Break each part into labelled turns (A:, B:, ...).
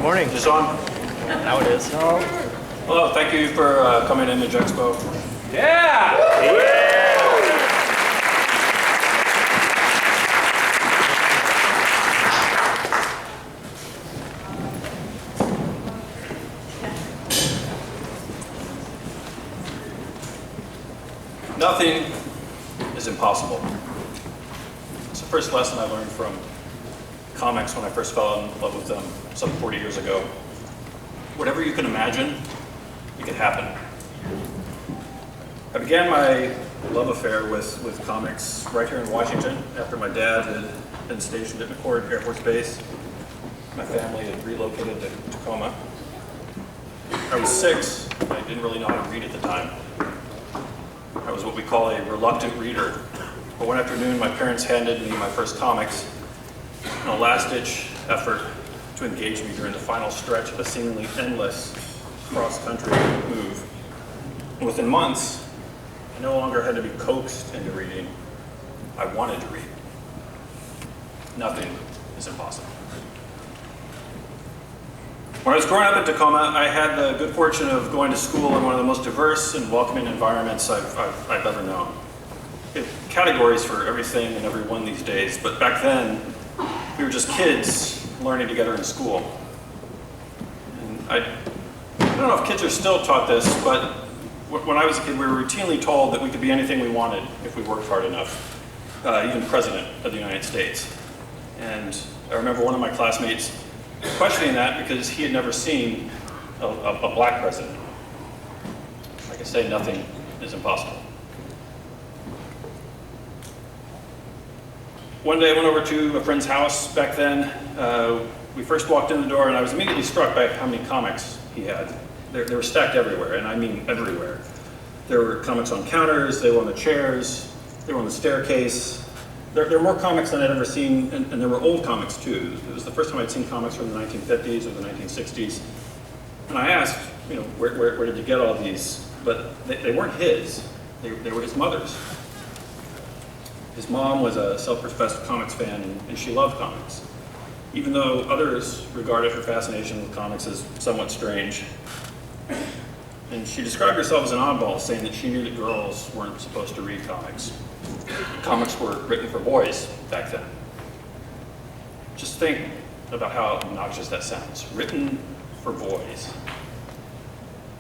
A: Morning.
B: Is this on?
A: Now it is.
B: Hello, thank you for coming to Expo.
A: Yeah!
B: Nothing is impossible. It's the first lesson I learned from comics when I first fell in love with them some 40 years ago. Whatever you can imagine, it can happen. I began my love affair with comics right here in Washington after my dad had been stationed at McCord Air Force Base. My family had relocated to Tacoma. I was 6. I didn't really know how to read at the time. I was what we call a reluctant reader. But one afternoon, my parents handed me my first comics in a last-ditch effort to engage me during the final stretch of a seemingly endless cross-country move. And within months, I no longer had to be coaxed into reading. I wanted to read. Nothing is impossible. When I was growing up in Tacoma, I had the good fortune of going to school in one of the most diverse and welcoming environments I've ever known. We have categories for everything and everyone these days, but back then, we were just kids learning together in school. And I don't know if kids are still taught this, but when I was a kid, we were routinely told that we could be anything we wanted if we worked hard enough, even president of the United States. And I remember one of my classmates questioning that because he had never seen a black president. Like I say, nothing is impossible. One day I went over to a friend's house back then. We first walked in the door and I was immediately struck by how many comics he had. They were stacked everywhere, and I mean everywhere. There were comics on counters, they were on the chairs, they were on the staircase. There were more comics than I'd ever seen, and there were old comics too. It was the first time I'd seen comics from the 1950s or the 1960s. And I asked, where did you get all these? But they weren't his, they were his mother's. His mom was a self-professed comics fan, and she loved comics. Even though others regarded her fascination with comics as somewhat strange. And she described herself as an oddball, saying that she knew that girls weren't supposed to read comics. Comics were written for boys back then. Just think about how obnoxious that sounds. Written for boys.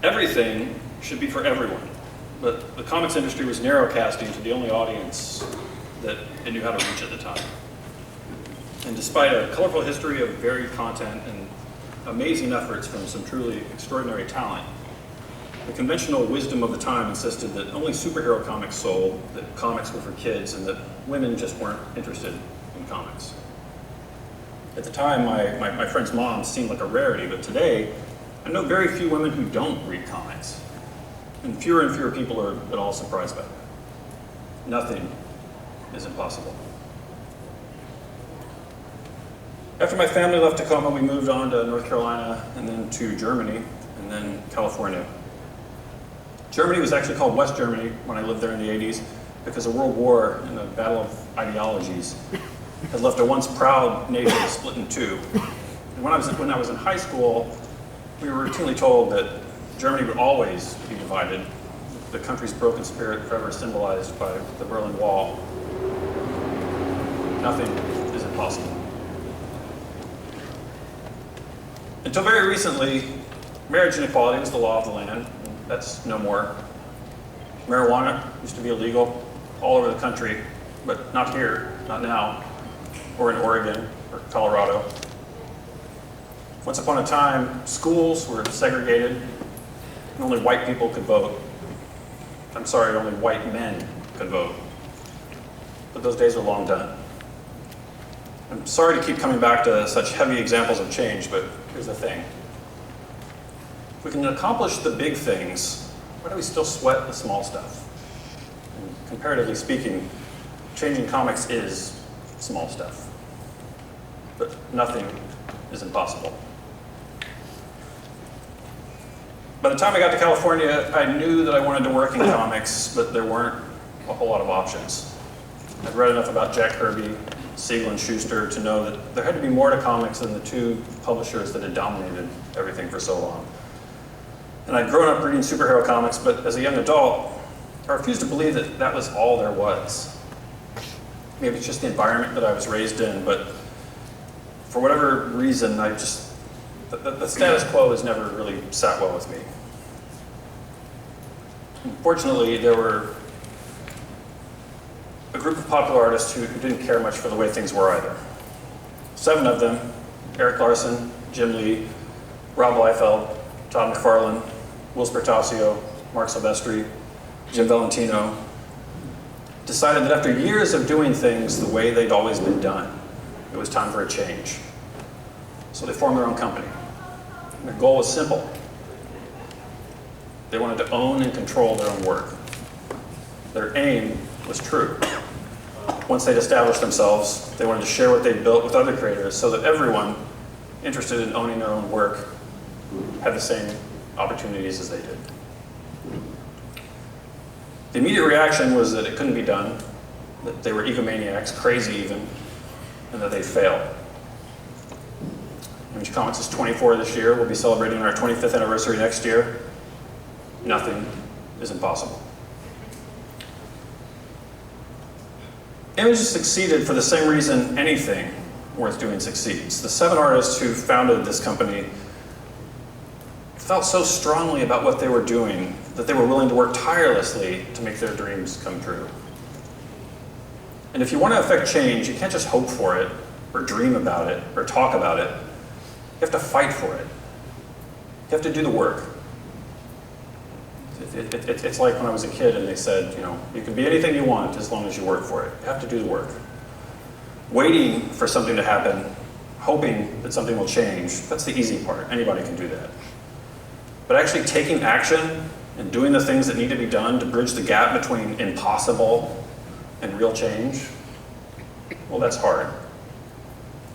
B: Everything should be for everyone, but the comics industry was narrowcasting to the only audience that it knew how to reach at the time. And despite a colorful history of varied content and amazing efforts from some truly extraordinary talent, the conventional wisdom of the time insisted that only superhero comics sold, that comics were for kids, and that women just weren't interested in comics. At the time, my friend's mom seemed like a rarity, but today, I know very few women who don't read comics. And fewer people are at all surprised by that. Nothing is impossible. After my family left Tacoma, we moved on to North Carolina, and then to Germany, and then California. Germany was actually called West Germany when I lived there in the 80s because a world war and a battle of ideologies had left a once proud nation split in two. And when I was in high school, we were routinely told that Germany would always be divided, the country's broken spirit forever symbolized by the Berlin Wall. Nothing is impossible. Until very recently, marriage inequality was the law of the land. That's no more. Marijuana used to be illegal all over the country, but not here, not now, or in Oregon or Colorado. Once upon a time, schools were segregated, and only white people could vote. I'm sorry, only white men could vote. But those days are long done. I'm sorry to keep coming back to such heavy examples of change, but here's the thing. If we can accomplish the big things, why do we still sweat the small stuff? And comparatively speaking, changing comics is small stuff. But nothing is impossible. By the time I got to California, I knew that I wanted to work in comics, but there weren't a whole lot of options. I'd read enough about Jack Kirby, Siegel and Schuster, to know that there had to be more to comics than the two publishers that had dominated everything for so long. And I'd grown up reading superhero comics, but as a young adult, I refused to believe that that was all there was. Maybe it's just the environment that I was raised in, but for whatever reason, the status quo has never really sat well with me. Fortunately, there were a group of popular artists who didn't care much for the way things were either. 7 of them, Eric Larson, Jim Lee, Rob Liefeld, Todd McFarlane, Will Spertasio, Mark Silvestri, Jim Valentino, decided that after years of doing things the way they'd always been done, it was time for a change. So they formed their own company. And their goal was simple. They wanted to own and control their own work. Their aim was true. Once they'd established themselves, they wanted to share what they'd built with other creators so that everyone interested in owning their own work had the same opportunities as they did. The immediate reaction was that it couldn't be done, that they were egomaniacs, crazy even, and that they'd fail. Image Comics is 24 this year. We'll be celebrating our 25th anniversary next year. Nothing is impossible. Image has succeeded for the same reason anything worth doing succeeds. The 7 artists who founded this company felt so strongly about what they were doing that they were willing to work tirelessly to make their dreams come true. And if you want to affect change, you can't just hope for it, or dream about it, or talk about it. You have to fight for it. You have to do the work. It's like when I was a kid and they said, you can be anything you want as long as you work for it. You have to do the work. Waiting for something to happen, hoping that something will change, that's the easy part. Anybody can do that. But actually taking action and doing the things that need to be done to bridge the gap between impossible and real change, well, that's hard.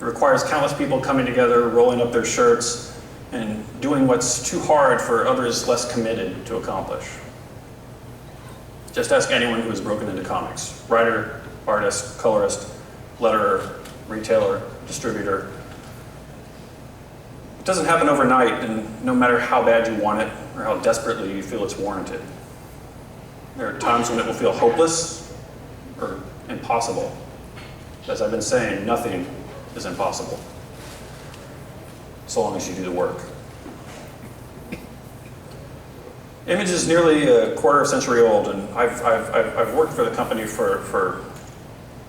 B: It requires countless people coming together, rolling up their shirts, and doing what's too hard for others less committed to accomplish. Just ask anyone who has broken into comics. Writer, artist, colorist, letterer, retailer, distributor. It doesn't happen overnight, and no matter how bad you want it or how desperately you feel it's warranted. There are times when it will feel hopeless or impossible. As I've been saying, nothing is impossible, so long as you do the work. Image is nearly a quarter of a century old, and I've worked for the company for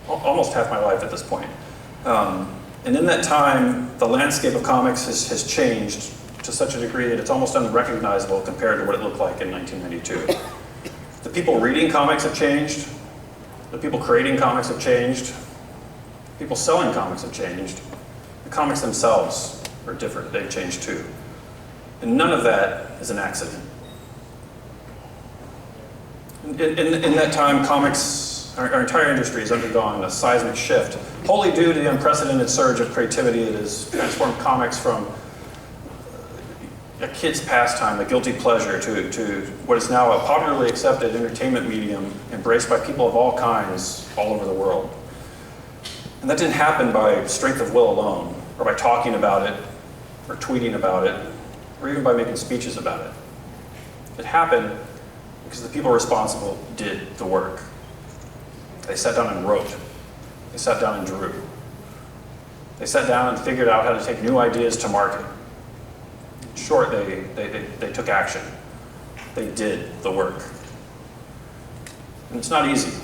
B: almost half my life at this point. And in that time, the landscape of comics has changed to such a degree that it's almost unrecognizable compared to what it looked like in 1992. The people reading comics have changed. The people creating comics have changed. People selling comics have changed. The comics themselves are different. They've changed too. And none of that is an accident. In that time, comics, our entire industry has undergone a seismic shift, wholly due to the unprecedented surge of creativity that has transformed comics from a kid's pastime, a guilty pleasure, to what is now a popularly accepted entertainment medium embraced by people of all kinds all over the world. And that didn't happen by strength of will alone, or by talking about it, or tweeting about it, or even by making speeches about it. It happened because the people responsible did the work. They sat down and wrote. They sat down and drew. They sat down and figured out how to take new ideas to market. In short, they took action. They did the work. And it's not easy.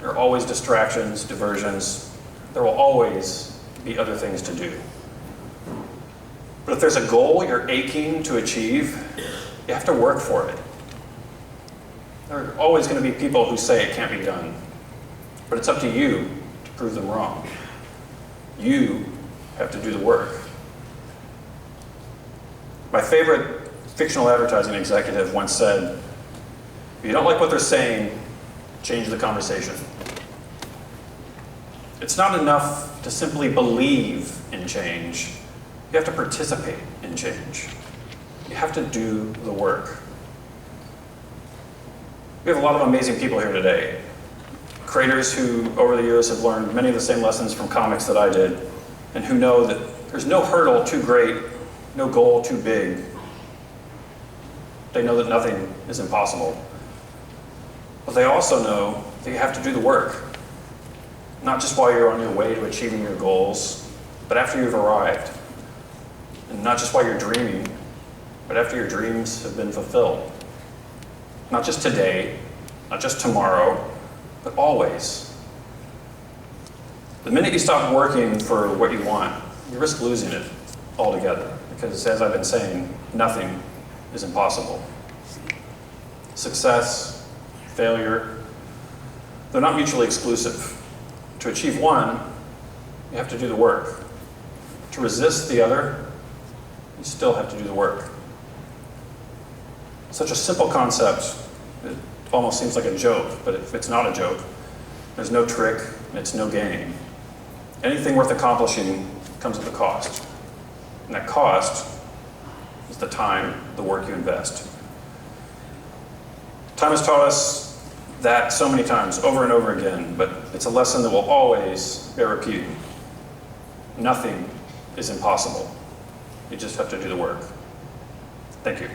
B: There are always distractions, diversions. There will always be other things to do. But if there's a goal you're aching to achieve, you have to work for it. There are always going to be people who say it can't be done. But it's up to you to prove them wrong. You have to do the work. My favorite fictional advertising executive once said, if you don't like what they're saying, change the conversation. It's not enough to simply believe in change. You have to participate in change. You have to do the work. We have a lot of amazing people here today. creators who, over the years, have learned many of the same lessons from comics that I did, and who know that there's no hurdle too great, no goal too big. They know that nothing is impossible. But they also know that you have to do the work, not just while you're on your way to achieving your goals, but after you've arrived. And not just while you're dreaming, but after your dreams have been fulfilled. Not just today, not just tomorrow, but always. The minute you stop working for what you want, you risk losing it altogether. Because as I've been saying, nothing is impossible. Success, failure, they're not mutually exclusive. To achieve one, you have to do the work. To resist the other, you still have to do the work. Such a simple concept, it almost seems like a joke, but it's not a joke. There's no trick, and it's no game. Anything worth accomplishing comes with a cost. And that cost is the time, the work you invest. Time has taught us that so many times, over and over again, but it's a lesson that will always bear repeating. Nothing is impossible. You just have to do the work. Thank you.